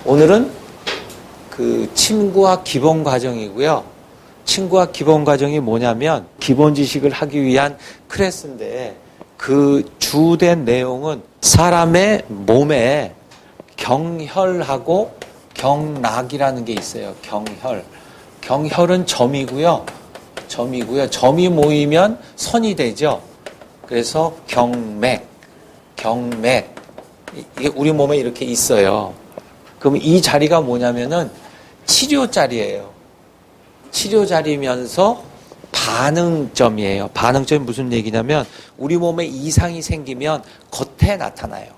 오늘은 그 침구학 기본 과정이고요. 침구학 기본 과정이 뭐냐면 기본 지식을 하기 위한 클래스인데 그 주된 내용은 사람의 몸에 경혈하고 경락이라는 게 있어요. 경혈은 점이고요. 점이 모이면 선이 되죠. 그래서 경맥. 이게 우리 몸에 이렇게 있어요. 그럼 이 자리가 뭐냐면은 치료 자리예요. 치료 자리면서 반응점이에요. 반응점이 무슨 얘기냐면 우리 몸에 이상이 생기면 겉에 나타나요.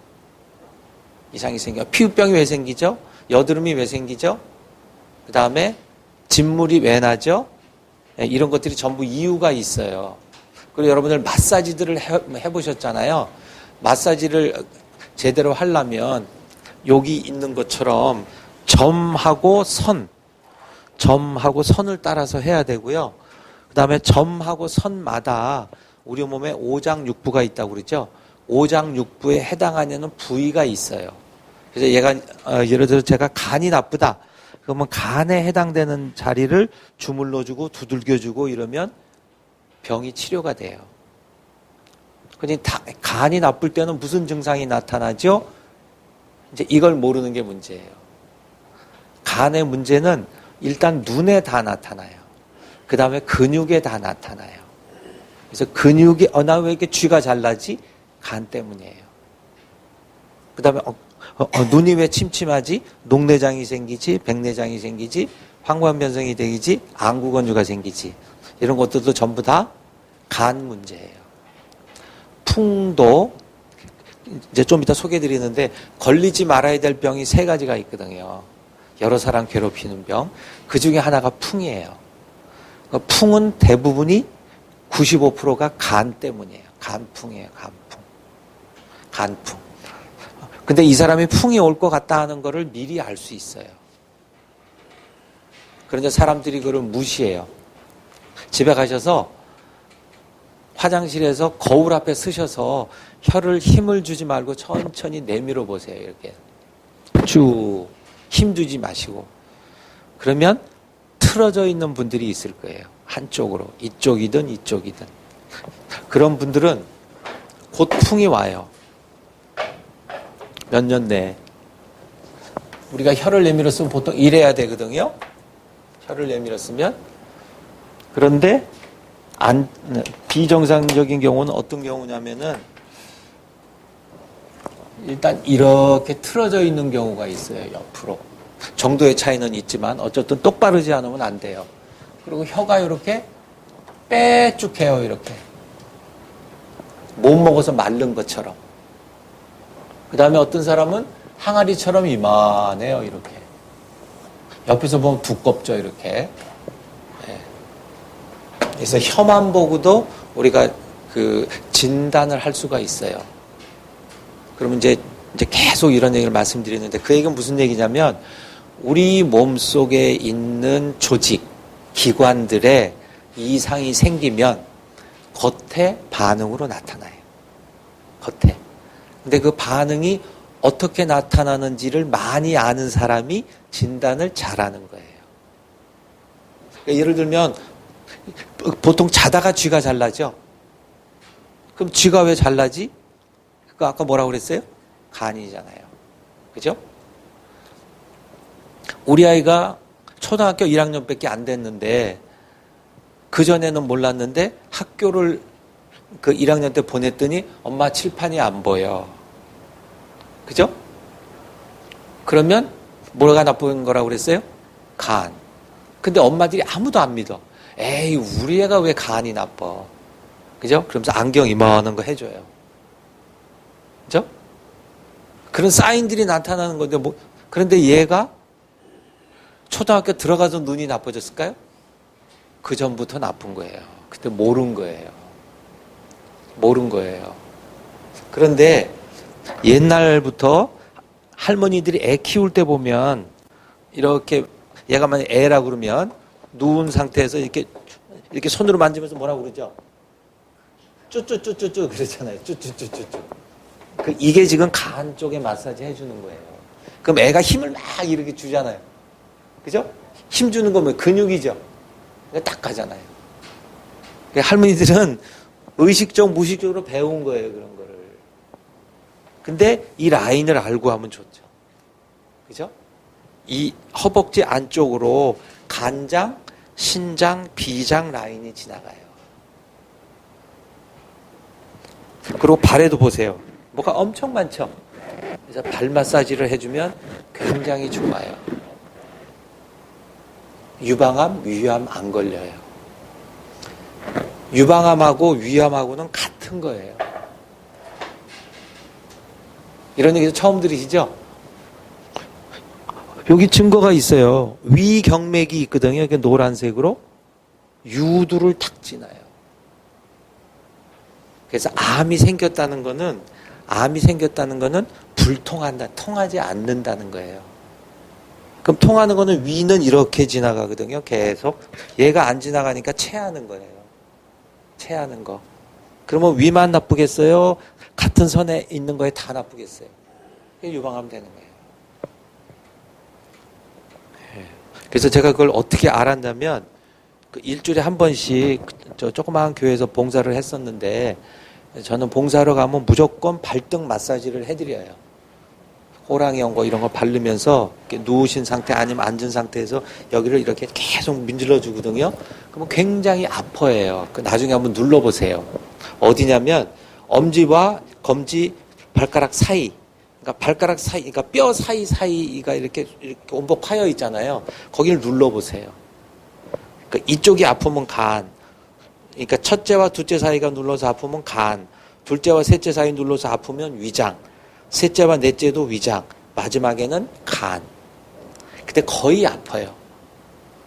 이상이 생겨요. 피부병이 왜 생기죠? 여드름이 왜 생기죠? 그 다음에 진물이 왜 나죠? 이런 것들이 전부 이유가 있어요. 그리고 여러분들 마사지들을 해보셨잖아요. 마사지를 제대로 하려면 여기 있는 것처럼 점하고 선을 따라서 해야 되고요. 그 다음에 점하고 선마다 우리 몸에 오장육부가 있다고 그러죠. 오장육부에 해당하는 부위가 있어요. 그래서 예를 들어 제가 간이 나쁘다. 그러면 간에 해당되는 자리를 주물러주고 두들겨주고 이러면 병이 치료가 돼요. 그러니까 간이 나쁠 때는 무슨 증상이 나타나죠? 이제 이걸 모르는 게 문제예요. 간의 문제는 일단 눈에 다 나타나요. 그 다음에 근육에 다 나타나요. 그래서 근육이 나 왜 이렇게 쥐가 잘 나지? 간 때문이에요. 그 다음에 눈이 왜 침침하지? 녹내장이 생기지? 백내장이 생기지? 황관변성이 되지? 안구건조가 생기지? 이런 것들도 전부 다 간 문제예요. 풍도 이제 좀 이따 소개해드리는데 걸리지 말아야 될 병이 3가지가 있거든요. 여러 사람 괴롭히는 병. 그 중에 하나가 풍이에요. 풍은 대부분이 95%가 간 때문이에요. 간풍이에요. 간풍. 근데 이 사람이 풍이 올 것 같다 하는 거를 미리 알 수 있어요. 그런데 사람들이 그걸 무시해요. 집에 가셔서 화장실에서 거울 앞에 서셔서 혀를 힘을 주지 말고 천천히 내밀어 보세요. 이렇게 쭉 힘주지 마시고. 그러면 틀어져 있는 분들이 있을 거예요. 한쪽으로. 이쪽이든 이쪽이든. 그런 분들은 곧 풍이 와요. 몇 년 내에. 우리가 혀를 내밀었으면 보통 이래야 되거든요. 혀를 내밀었으면. 그런데 비정상적인 경우는 어떤 경우냐면은 일단 이렇게 틀어져 있는 경우가 있어요. 옆으로. 정도의 차이는 있지만 어쨌든 똑바르지 않으면 안 돼요. 그리고 혀가 이렇게 빼쭉해요. 이렇게. 못 먹어서 마른 것처럼. 그 다음에 어떤 사람은 항아리처럼 이만해요. 이렇게. 옆에서 보면 두껍죠. 이렇게. 그래서 혀만 보고도 우리가 그 진단을 할 수가 있어요. 그러면 이제 계속 이런 얘기를 말씀드리는데 그 얘기는 무슨 얘기냐면 우리 몸 속에 있는 조직, 기관들에 이상이 생기면 겉에 반응으로 나타나요. 겉에. 근데 그 반응이 어떻게 나타나는지를 많이 아는 사람이 진단을 잘하는 거예요. 그러니까 예를 들면 보통 자다가 쥐가 잘 나죠? 그럼 쥐가 왜 잘 나지? 그 아까 뭐라고 그랬어요? 간이잖아요. 그죠? 우리 아이가 초등학교 1학년밖에 안 됐는데 그전에는 몰랐는데 학교를 그 1학년 때 보냈더니 엄마 칠판이 안 보여. 그죠? 그러면 뭐가 나쁜 거라고 그랬어요? 간. 근데 엄마들이 아무도 안 믿어. 에이, 우리 애가 왜 간이 나빠. 그죠? 그러면서 안경 이만한 거 해줘요. 그죠? 그런 사인들이 나타나는 건데, 그런데 얘가 초등학교 들어가서 눈이 나빠졌을까요? 그 전부터 나쁜 거예요. 그때 모른 거예요. 그런데 옛날부터 할머니들이 애 키울 때 보면 이렇게 얘가 만약 애라고 그러면 누운 상태에서 이렇게 손으로 만지면서 뭐라고 그러죠? 쭈쭈쭈쭈쭈 그러잖아요. 쭈쭈쭈쭈쭈. 이게 지금 간 쪽에 마사지 해주는 거예요. 그럼 애가 힘을 막 이렇게 주잖아요. 그죠? 힘 주는 거면 근육이죠. 그러니까 딱 가잖아요. 그러니까 할머니들은 의식적, 무의식적으로 배운 거예요, 그런 거를. 근데 이 라인을 알고 하면 좋죠. 그죠? 이 허벅지 안쪽으로 간장, 신장, 비장 라인이 지나가요. 그리고 발에도 보세요. 뭐가 엄청 많죠? 그래서 발 마사지를 해주면 굉장히 좋아요. 유방암, 위암 안 걸려요. 유방암하고 위암하고는 같은 거예요. 이런 얘기 처음 들으시죠? 여기 증거가 있어요. 위경맥이 있거든요. 이게 노란색으로 유두를 탁 지나요. 그래서 암이 생겼다는 거는 불통한다, 통하지 않는다는 거예요. 그럼 통하는 거는 위는 이렇게 지나가거든요. 계속. 얘가 안 지나가니까 체하는 거예요. 체하는 거. 그러면 위만 나쁘겠어요? 같은 선에 있는 거에 다 나쁘겠어요? 유방암 되는 거예요. 그래서 제가 그걸 어떻게 알았냐면 그 일주일에 한 번씩 저 조그마한 교회에서 봉사를 했었는데 저는 봉사하러 가면 무조건 발등 마사지를 해드려요. 호랑이 연고 이런 거 바르면서 누우신 상태 아니면 앉은 상태에서 여기를 이렇게 계속 문질러 주거든요. 그러면 굉장히 아파해요. 나중에 한번 눌러보세요. 어디냐면 엄지와 검지 발가락 사이, 그러니까 발가락 사이, 그러니까 뼈 사이가 이렇게 온복 파여 있잖아요. 거기를 눌러보세요. 그러니까 이쪽이 아프면 간, 그러니까 첫째와 둘째 사이가 눌러서 아프면 간, 둘째와 셋째 사이 눌러서 아프면 위장, 셋째와 넷째도 위장, 마지막에는 간. 근데 거의 아파요.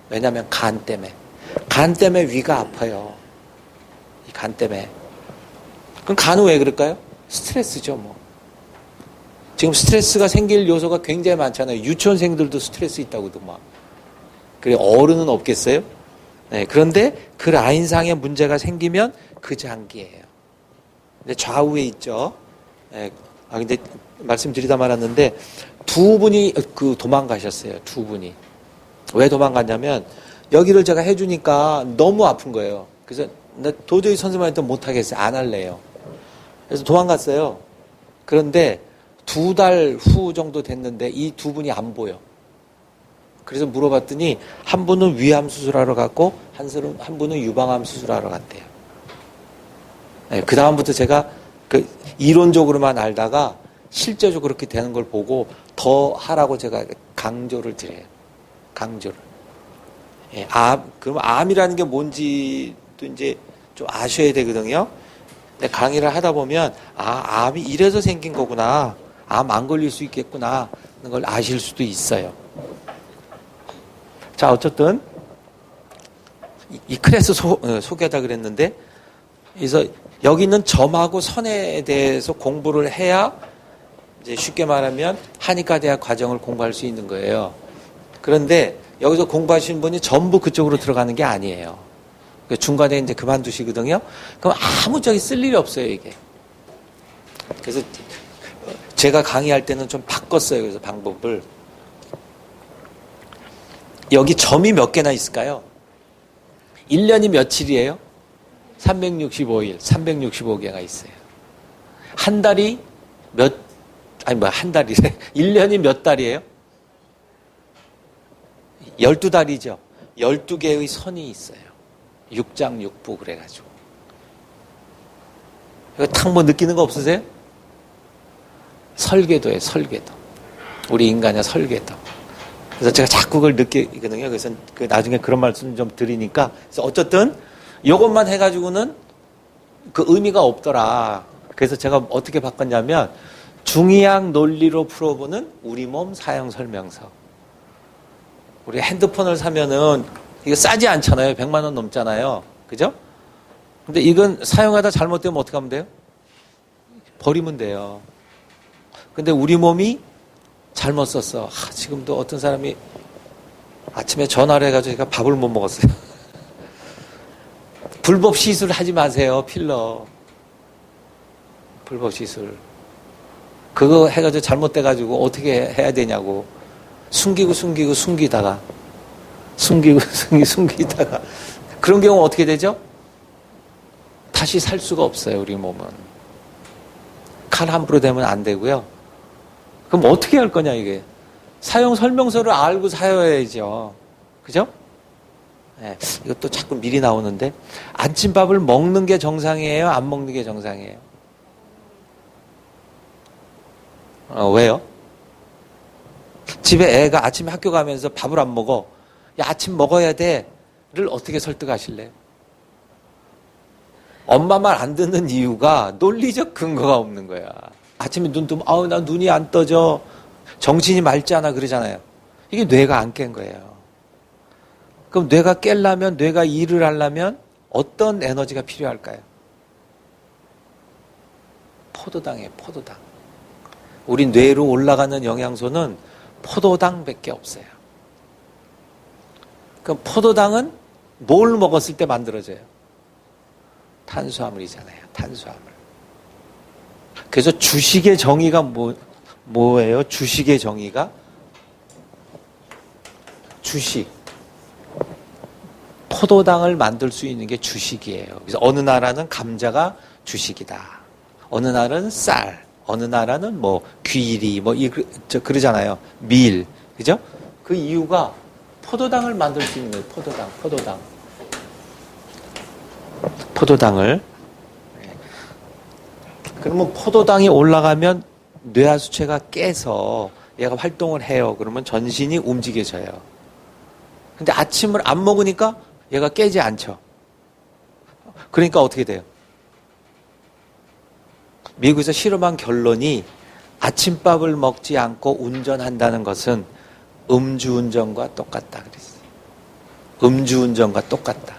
왜냐하면 간 때문에. 간 때문에 위가 아파요. 이 간 때문에. 그럼 간은 왜 그럴까요? 스트레스죠, 뭐. 지금 스트레스가 생길 요소가 굉장히 많잖아요. 유치원생들도 스트레스 있다고도 막. 그래, 어른은 없겠어요? 네, 그런데 그 라인상에 문제가 생기면 그 장기예요. 근데 좌우에 있죠. 네, 근데 말씀드리다 말았는데 두 분이 도망가셨어요. 두 분이. 왜 도망갔냐면 여기를 제가 해주니까 너무 아픈 거예요. 그래서 나 도저히 선생님한테 못하겠어요. 안 할래요. 그래서 도망갔어요. 그런데 2달 후 정도 됐는데 이 두 분이 안 보여. 그래서 물어봤더니 한 분은 위암 수술하러 갔고 한 분은 유방암 수술하러 갔대요. 네, 그 다음부터 제가 이론적으로만 알다가 실제적으로 그렇게 되는 걸 보고 더 하라고 제가 강조를 드려요. 강조를. 예, 그럼 암이라는 게 뭔지도 이제 좀 아셔야 되거든요. 근데 강의를 하다 보면 암이 이래서 생긴 거구나. 암 안 걸릴 수 있겠구나. 하는 걸 아실 수도 있어요. 자, 어쨌든 이 클래스 소개하다 그랬는데 그래서 여기 있는 점하고 선에 대해서 공부를 해야 이제 쉽게 말하면 한의과대학 과정을 공부할 수 있는 거예요. 그런데 여기서 공부하시는 분이 전부 그쪽으로 들어가는 게 아니에요. 중간에 이제 그만두시거든요. 그럼 아무 저기 쓸 일이 없어요, 이게. 그래서 제가 강의할 때는 좀 바꿨어요. 그래서 방법을. 여기 점이 몇 개나 있을까요? 1년이 며칠이에요? 365일, 365개가 있어요. 한 달이 한 달이래. 1년이 몇 달이에요? 12달이죠. 12개의 선이 있어요. 육장육부 그래가지고. 이거 탁 뭐 느끼는 거 없으세요? 설계도예요, 설계도. 우리 인간의 설계도. 그래서 제가 자꾸 그걸 느끼거든요. 그래서 나중에 그런 말씀 좀 드리니까. 그래서 어쨌든 이것만 해가지고는 그 의미가 없더라. 그래서 제가 어떻게 바꿨냐면 중의학 논리로 풀어보는 우리 몸 사용 설명서. 우리 핸드폰을 사면은 이거 싸지 않잖아요. 100만 원 넘잖아요. 그죠? 근데 이건 사용하다 잘못되면 어떻게 하면 돼요? 버리면 돼요. 근데 우리 몸이 잘못 썼어. 지금도 어떤 사람이 아침에 전화를 해가지고 제가 밥을 못 먹었어요. 불법 시술 하지 마세요. 필러. 불법 시술. 그거 해가지고 잘못돼가지고 어떻게 해야 되냐고. 숨기다가 숨기다가 그런 경우 어떻게 되죠? 다시 살 수가 없어요. 우리 몸은. 칼 함부로 대면 안 되고요. 그럼 어떻게 할 거냐 이게. 사용 설명서를 알고 사용해야죠. 그죠? 네, 이것도 자꾸 미리 나오는데 아침밥을 먹는 게 정상이에요? 안 먹는 게 정상이에요? 왜요? 집에 애가 아침에 학교 가면서 밥을 안 먹어. 야, 아침 먹어야 돼. 를 어떻게 설득하실래요? 엄마 말 안 듣는 이유가 논리적 근거가 없는 거야. 아침에 눈 뜨면 아우 나 눈이 안 떠져. 정신이 맑지 않아 그러잖아요. 이게 뇌가 안 깬 거예요. 그럼 뇌가 깰려면 뇌가 일을 하려면 어떤 에너지가 필요할까요? 포도당이에요. 포도당. 우리 뇌로 올라가는 영양소는 포도당밖에 없어요. 그럼 포도당은 뭘 먹었을 때 만들어져요? 탄수화물이잖아요. 탄수화물. 그래서 주식의 정의가 뭐예요? 주식의 정의가? 주식. 포도당을 만들 수 있는 게 주식이에요. 그래서 어느 나라는 감자가 주식이다. 어느 나라는 쌀. 어느 나라는 귀리, 그러잖아요. 밀. 그죠? 그 이유가 포도당을 만들 수 있는 거예요. 포도당을. 그러면 포도당이 올라가면 뇌하수체가 깨서 얘가 활동을 해요. 그러면 전신이 움직여져요. 근데 아침을 안 먹으니까 얘가 깨지 않죠. 그러니까 어떻게 돼요? 미국에서 실험한 결론이 아침밥을 먹지 않고 운전한다는 것은 음주운전과 똑같다 그랬어요. 음주운전과 똑같다.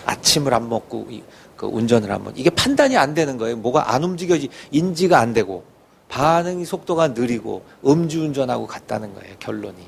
아침을 안 먹고 그 운전을 하면 이게 판단이 안 되는 거예요. 뭐가 안 움직여지 인지가 안 되고 반응이 속도가 느리고 음주운전하고 같다는 거예요. 결론이.